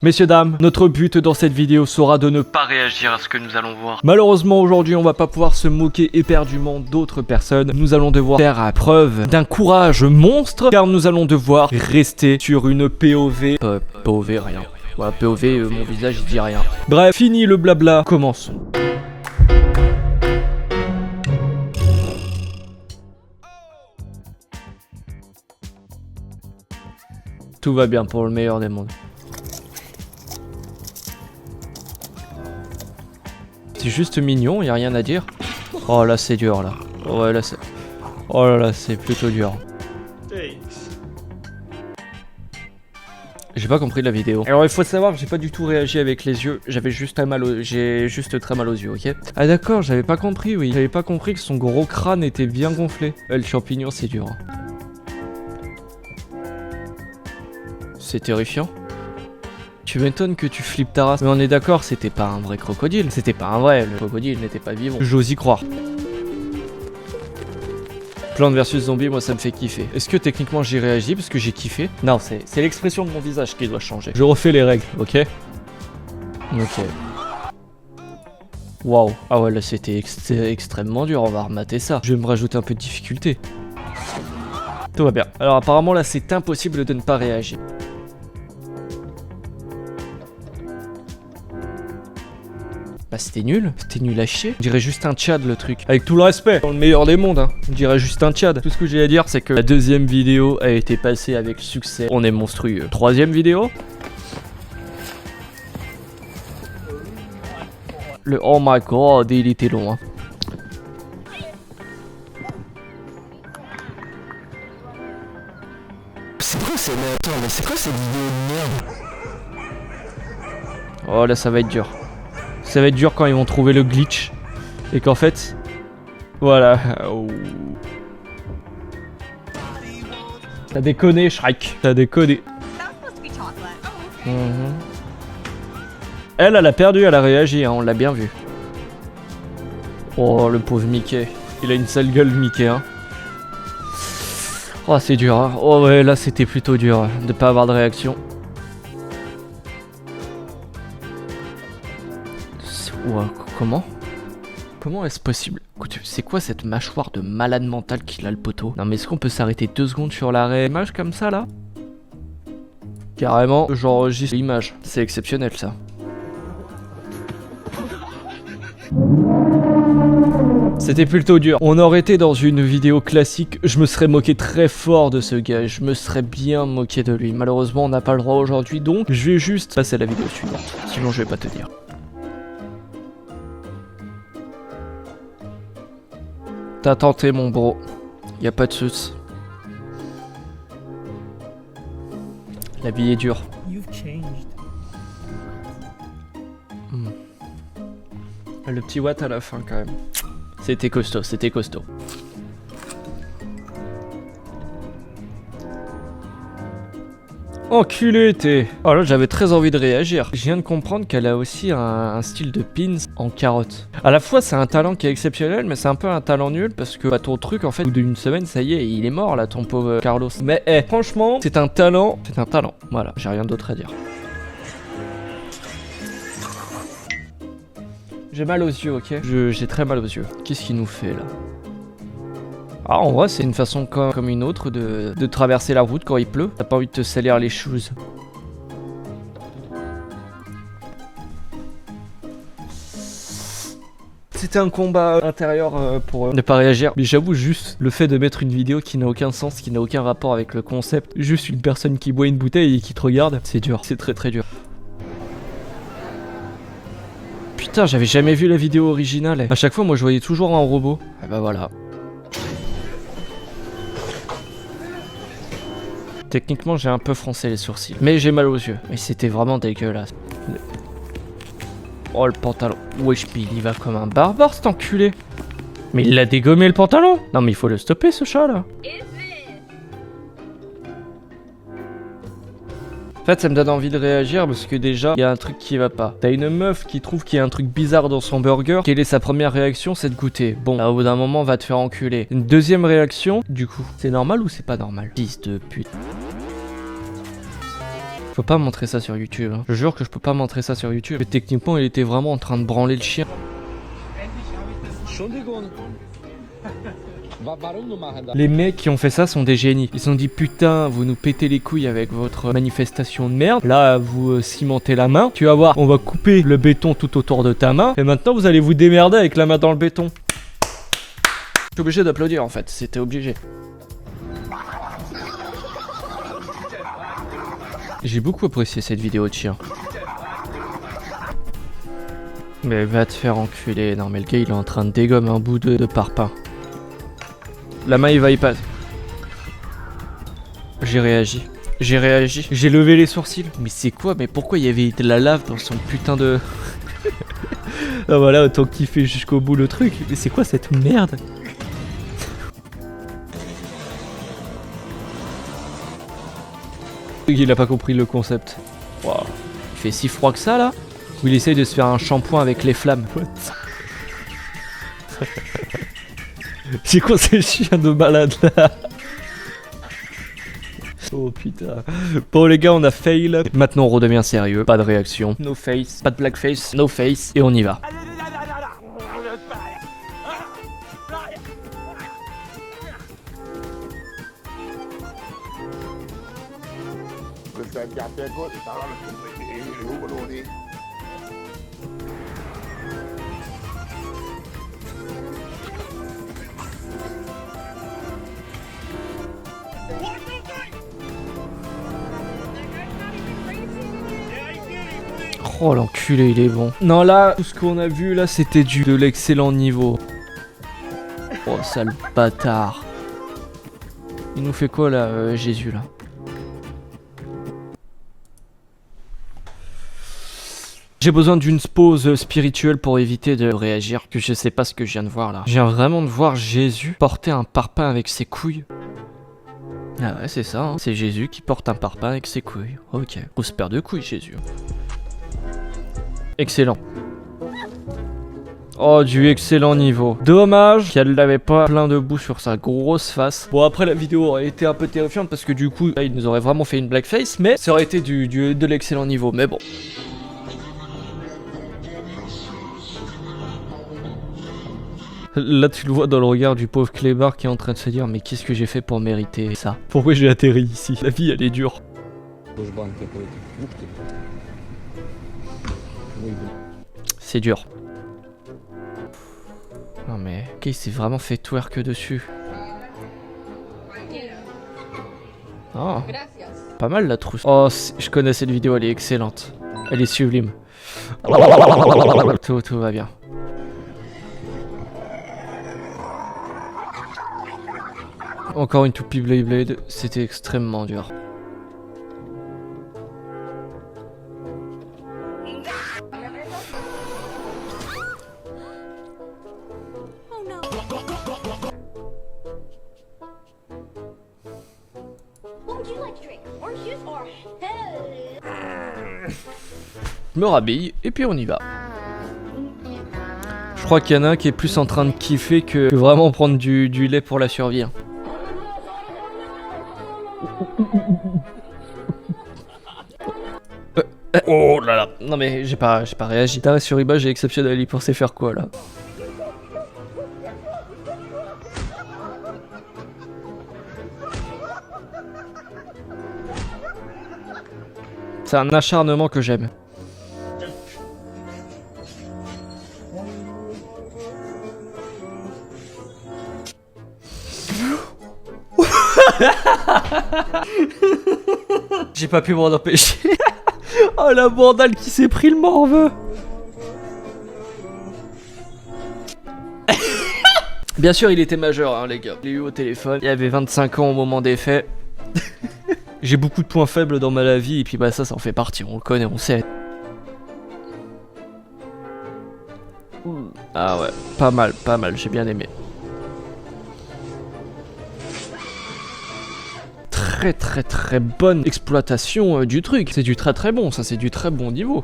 Messieurs, dames, notre but dans cette vidéo sera de ne pas réagir à ce que nous allons voir. Malheureusement, aujourd'hui, on va pas pouvoir se moquer éperdument d'autres personnes. Nous allons devoir faire preuve d'un courage monstre, car nous allons devoir rester sur une POV. POV, rien. Voilà, POV, mon visage, il dit rien. Bref, fini le blabla, commençons. Tout va bien pour le meilleur des mondes. C'est juste mignon, y a rien à dire. Oh là c'est dur là. Ouais là c'est... Oh là là c'est plutôt dur. J'ai pas compris la vidéo. Alors il faut savoir que j'ai pas du tout réagi avec les yeux. J'avais juste très mal aux... J'ai juste très mal aux yeux, ok. Ah d'accord, j'avais pas compris, oui. J'avais pas compris que son gros crâne était bien gonflé. Le champignon c'est dur. C'est terrifiant. Tu m'étonnes que tu flippes ta race. Mais on est d'accord, c'était pas un vrai crocodile. C'était pas un vrai, le crocodile n'était pas vivant. J'ose y croire. Plante versus zombie, moi ça me fait kiffer. Est-ce que techniquement j'ai réagi parce que j'ai kiffé? Non, c'est l'expression de mon visage qui doit changer. Je refais les règles, ok? Ok. Waouh. Ah ouais, là c'était extrêmement dur, on va remater ça. Je vais me rajouter un peu de difficulté. Tout va bien. Alors apparemment là c'est impossible de ne pas réagir. Bah c'était nul à chier. On dirait juste un Tchad le truc. Avec tout le respect, dans le meilleur des mondes, hein. On dirait juste un Tchad. Tout ce que j'ai à dire c'est que la deuxième vidéo a été passée avec succès. On est monstrueux. Troisième vidéo. Le oh my god, il était long, hein. C'est quoi ces... Mais attends, mais c'est quoi cette vidéo de merde? Oh là ça va être dur. Ça va être dur quand ils vont trouver le glitch. Et qu'en fait... Voilà. Oh. T'as déconné, Shrek. T'as déconné. Elle a perdu, elle a réagi, hein, on l'a bien vu. Oh, le pauvre Mickey. Il a une sale gueule, Mickey, hein. Oh, c'est dur, hein. Oh ouais, là, c'était plutôt dur de pas avoir de réaction. Ouais, comment? Comment est-ce possible? Écoute, c'est quoi cette mâchoire de malade mental qu'il a le poteau? Non mais est-ce qu'on peut s'arrêter 2 secondes sur l'arrêt image comme ça là? Carrément, j'enregistre l'image. C'est exceptionnel ça. C'était plutôt dur. On aurait été dans une vidéo classique, je me serais moqué très fort de ce gars, je me serais bien moqué de lui. Malheureusement on n'a pas le droit aujourd'hui donc je vais juste passer à la vidéo suivante. Sinon je vais pas te dire. T'as tenté mon bro, y a pas de soucis. La vie est dure. Le petit watt à la fin quand même. C'était costaud, c'était costaud. Enculé t'es. Oh là j'avais très envie de réagir. Je viens de comprendre qu'elle a aussi un style de pins en carotte. À la fois c'est un talent qui est exceptionnel mais c'est un peu un talent nul parce que bah, ton truc en fait au bout d'une semaine ça y est il est mort là ton pauvre Carlos. Mais franchement c'est un talent. C'est un talent. Voilà j'ai rien d'autre à dire. J'ai mal aux yeux ok. J'ai très mal aux yeux. Qu'est-ce qu'il nous fait là? Ah, en vrai, c'est une façon comme une autre de traverser la route quand il pleut. T'as pas envie de te salir les choses. C'était un combat intérieur pour ne pas réagir. Mais j'avoue, juste le fait de mettre une vidéo qui n'a aucun sens, qui n'a aucun rapport avec le concept, juste une personne qui boit une bouteille et qui te regarde, c'est dur. C'est très très dur. Putain, j'avais jamais vu la vidéo originale. À chaque fois, moi, je voyais toujours un robot. Et bah voilà. Techniquement, j'ai un peu froncé les sourcils. Mais j'ai mal aux yeux. Mais c'était vraiment dégueulasse. Oh, le pantalon. Wesh, il va comme un barbare, cet enculé. Mais il l'a dégommé, le pantalon. Non, mais il faut le stopper, ce chat, là. En fait, ça me donne envie de réagir parce que déjà, il y a un truc qui va pas. T'as une meuf qui trouve qu'il y a un truc bizarre dans son burger. Quelle est sa première réaction? C'est de goûter. Bon, là, au bout d'un moment, on va te faire enculer. Une deuxième réaction, du coup, c'est normal ou c'est pas normal? Fils de pute. peux pas montrer ça sur YouTube. Hein. Je jure que je peux pas montrer ça sur YouTube. Mais techniquement, il était vraiment en train de branler le chien. Les mecs qui ont fait ça sont des génies. Ils se sont dit putain, vous nous pétez les couilles avec votre manifestation de merde. Là, vous cimentez la main. Tu vas voir, on va couper le béton tout autour de ta main. Et maintenant, vous allez vous démerder avec la main dans le béton. Je suis obligé d'applaudir en fait, c'était obligé. J'ai beaucoup apprécié cette vidéo de chien. Mais va te faire enculer. Non mais le gars il est en train de dégommer un bout de parpaing. La main il va y passer. J'ai réagi. J'ai levé les sourcils. Mais c'est quoi? Mais pourquoi il y avait de la lave dans son putain de... Ah voilà, autant kiffer jusqu'au bout le truc. Mais c'est quoi cette merde? Il a pas compris le concept. Wow. Il fait si froid que ça là? Ou il essaye de se faire un shampoing avec les flammes? What? C'est quoi ces chiens de malade là? Oh putain. Bon les gars, on a fail. Maintenant on redevient sérieux. Pas de réaction. No face. Pas de blackface. No face. Et on y va. Oh l'enculé, il est bon. Non là, tout ce qu'on a vu là, c'était de l'excellent niveau. Oh sale bâtard. Il nous fait quoi là, Jésus là? J'ai besoin d'une pause spirituelle pour éviter de réagir, que je sais pas ce que je viens de voir là. Je viens vraiment de voir Jésus porter un parpaing avec ses couilles. Ah ouais, c'est ça, hein. C'est Jésus qui porte un parpaing avec ses couilles. Ok. Grosse paire de couilles, Jésus. Excellent. Oh, du excellent niveau. Dommage qu'elle n'avait pas plein de boue sur sa grosse face. Bon, après, la vidéo aurait été un peu terrifiante parce que du coup, là, il nous aurait vraiment fait une blackface, mais ça aurait été de l'excellent niveau. Mais bon. Là, tu le vois dans le regard du pauvre clébard qui est en train de se dire mais qu'est-ce que j'ai fait pour mériter ça? Pourquoi j'ai atterri ici? La vie, elle est dure. C'est dur. Non mais... Ok, il s'est vraiment fait twerk dessus. Oh. Pas mal la trousse. Oh, je connais cette vidéo, elle est excellente. Elle est sublime. Tout va bien. Encore une toupie Blade, c'était extrêmement dur. Je me rhabille et puis on y va. Je crois qu'il y en a un qui est plus en train de kiffer que vraiment prendre du lait pour la survie. Hein. Oh là là. Non mais j'ai pas réagi. T'as sur Iba, j'ai exceptionnel, il pensait faire quoi là? C'est un acharnement que j'aime. J'ai pas pu m'en empêcher. Oh la bordale qui s'est pris le morveux. Bien sûr il était majeur hein, les gars. Je l'ai eu au téléphone. Il avait 25 ans au moment des faits. J'ai beaucoup de points faibles dans ma vie et puis bah ça en fait partie, on le connaît, on sait. Ah ouais, pas mal, j'ai bien aimé. Très bonne exploitation du truc. C'est du très bon, ça c'est du très bon niveau.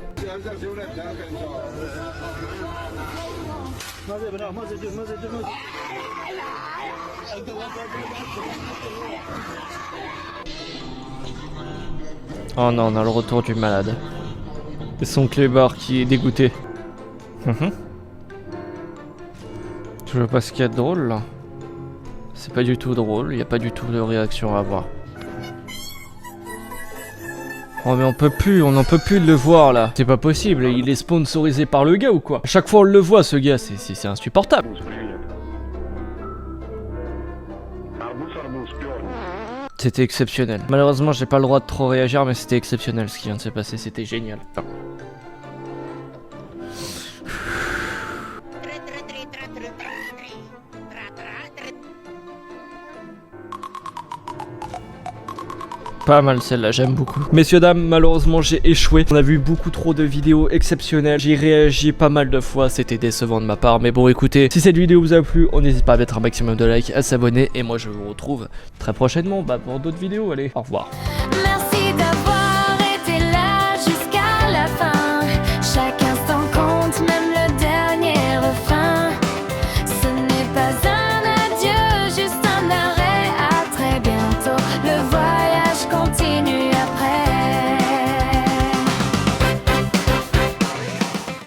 Oh non, on a le retour du malade. Et son clébard qui est dégoûté. Je vois pas ce qu'il y a de drôle là. C'est pas du tout drôle, il y a pas du tout de réaction à avoir. Oh mais on n'en peut plus de le voir là. C'est pas possible, il est sponsorisé par le gars ou quoi? À chaque fois on le voit ce gars, c'est insupportable. C'était exceptionnel. Malheureusement j'ai pas le droit de trop réagir mais c'était exceptionnel ce qui vient de se passer, c'était génial. Pas mal celle-là, j'aime beaucoup. Messieurs, dames, malheureusement j'ai échoué. On a vu beaucoup trop de vidéos exceptionnelles. J'ai réagi pas mal de fois, c'était décevant de ma part. Mais bon, écoutez, si cette vidéo vous a plu, on n'hésite pas à mettre un maximum de likes, à s'abonner. Et moi je vous retrouve très prochainement pour d'autres vidéos. Allez, au revoir. Merci.